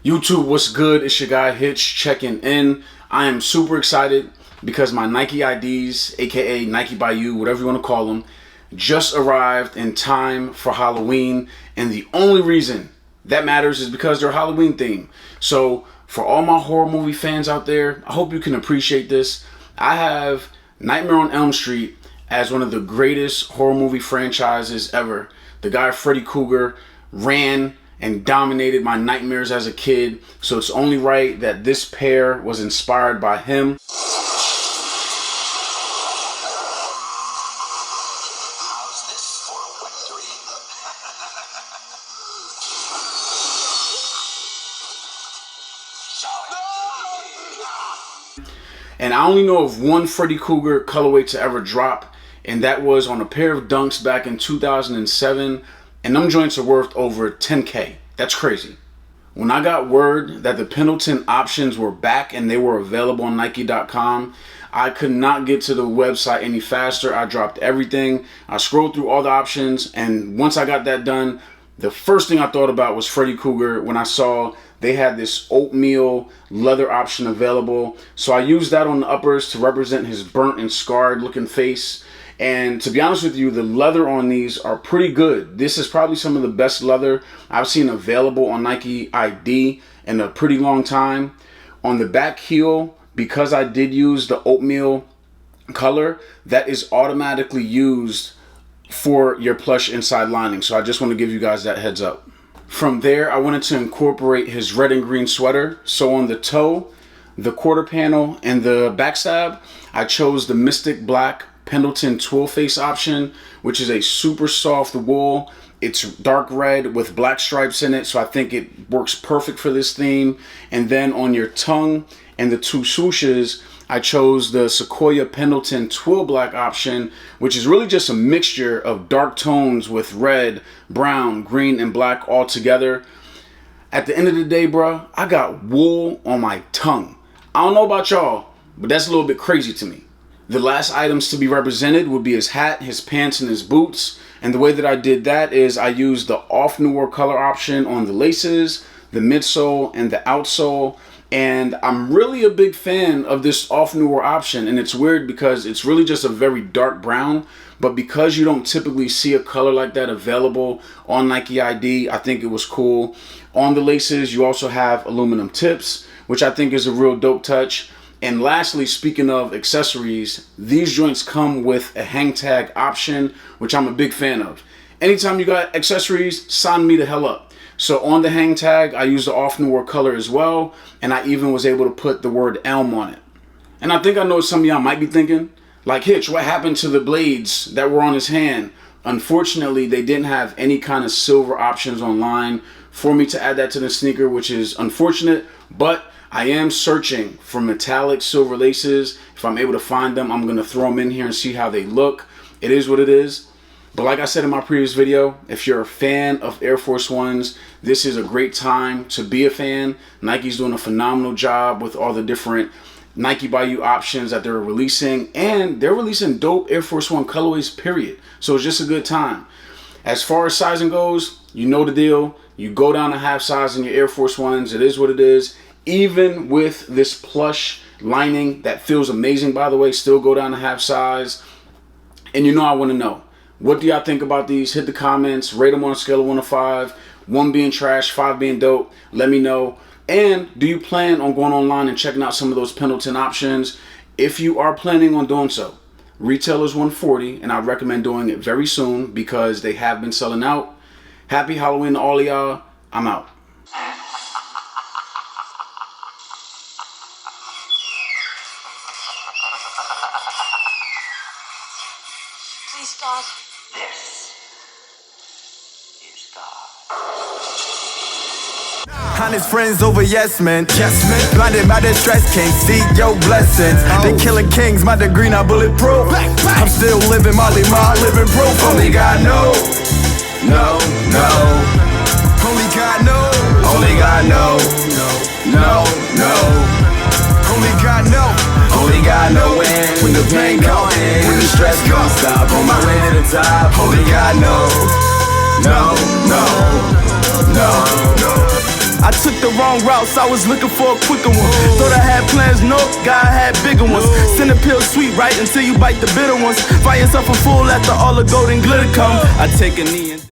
YouTube, what's good? It's your guy Hitch checking in. I am super excited because my Nike IDs, aka Nike by You, whatever you want to call them, just arrived in time for Halloween. And the only reason that matters is because they're Halloween themed. So for all my horror movie fans out there, I hope you can appreciate this. I have Nightmare on Elm Street as one of the greatest horror movie franchises ever. The guy Freddy Kruger ran and dominated my nightmares as a kid, so it's only right that this pair was inspired by him. And I only know of one Freddy Kruger colorway to ever drop, and that was on a pair of Dunks back in 2007. And them joints are worth over 10K. That's crazy. When I got word that the Pendleton options were back and they were available on Nike.com, I could not get to the website any faster. I dropped everything. I scrolled through all the options, and once I got that done, the first thing I thought about was Freddy Kruger when I saw they had this oatmeal leather option available. So I used that on the uppers to represent his burnt and scarred looking face. And to be honest with you, the leather on these are pretty good. This is probably some of the best leather I've seen available on Nike ID in a pretty long time. On the back heel, because I did use the oatmeal color, that is automatically used for your Plush inside lining. So I just want to give you guys that heads up. From there, I wanted to incorporate his red and green sweater. So on the toe, the quarter panel, and the backstab, I chose the Mystic Black Pendleton twill face option, which is a super soft wool. It's dark red with black stripes in it, so I think it works perfect for this theme. And then on your tongue and the two swooshes, I chose the Sequoia Pendleton twill black option, which is really just a mixture of dark tones with red, brown, green, and black all together. At the end of the day, bruh, I got wool on my tongue. I don't know about y'all, but that's a little bit crazy to me. The last items to be represented would be his hat, his pants, and his boots. And the way that I did that is I used the off noir color option on the laces, the midsole, and the outsole. And I'm really a big fan of this off noir option. And it's weird because it's really just a very dark brown. But because you don't typically see a color like that available on Nike ID, I think it was cool. On the laces, you also have aluminum tips, which I think is a real dope touch. And lastly, speaking of accessories, these joints come with a hang tag option, which I'm a big fan of. Anytime you got accessories, sign me the hell up. So on the hang tag, I used the off noir color as well, and I even was able to put the word Elm on it. And I think I know what some of y'all might be thinking, like, Hitch, what happened to the blades that were on his hand? Unfortunately, they didn't have any kind of silver options online for me to add that to the sneaker, which is unfortunate, but I am searching for metallic silver laces. If I'm able to find them, I'm going to throw them in here and see how they look. It is what it is. But like I said in my previous video, if you're a fan of Air Force Ones, this is a great time to be a fan. Nike's doing a phenomenal job with all the different Nike by You options that they're releasing. And they're releasing dope Air Force One colorways, period. So it's just a good time. As far as sizing goes, you know the deal. You go down a half size in your Air Force Ones. It is what it is. Even with this plush lining that feels amazing, by the way, still go down to half size. And you know I want to know, what do y'all think about these? Hit the comments, rate them on a scale of 1 to 5. 1 being trash, 5 being dope. Let me know. And do you plan on going online and checking out some of those Pendleton options? If you are planning on doing so, retail is $140, and I recommend doing it very soon because they have been selling out. Happy Halloween to all of y'all. I'm out. Please, God. This is God. Honest friends over yes men. Blinded by their stress, can't see your blessings. They killing kings, my degree not bulletproof. I'm still living Molly Ma, living proof. Only God knows. No. Only God knows. Only God knows. No. Only God knows. Only God knows when the pain comes, when the stress comes. Stop on my way to the top. Only God knows. No. I took the wrong routes, I was looking for a quicker one. Thought I had plans, no, God had bigger ones. Send a pill sweet, right, until you bite the bitter ones. Find yourself a fool after all the gold and glitter come. I take a knee.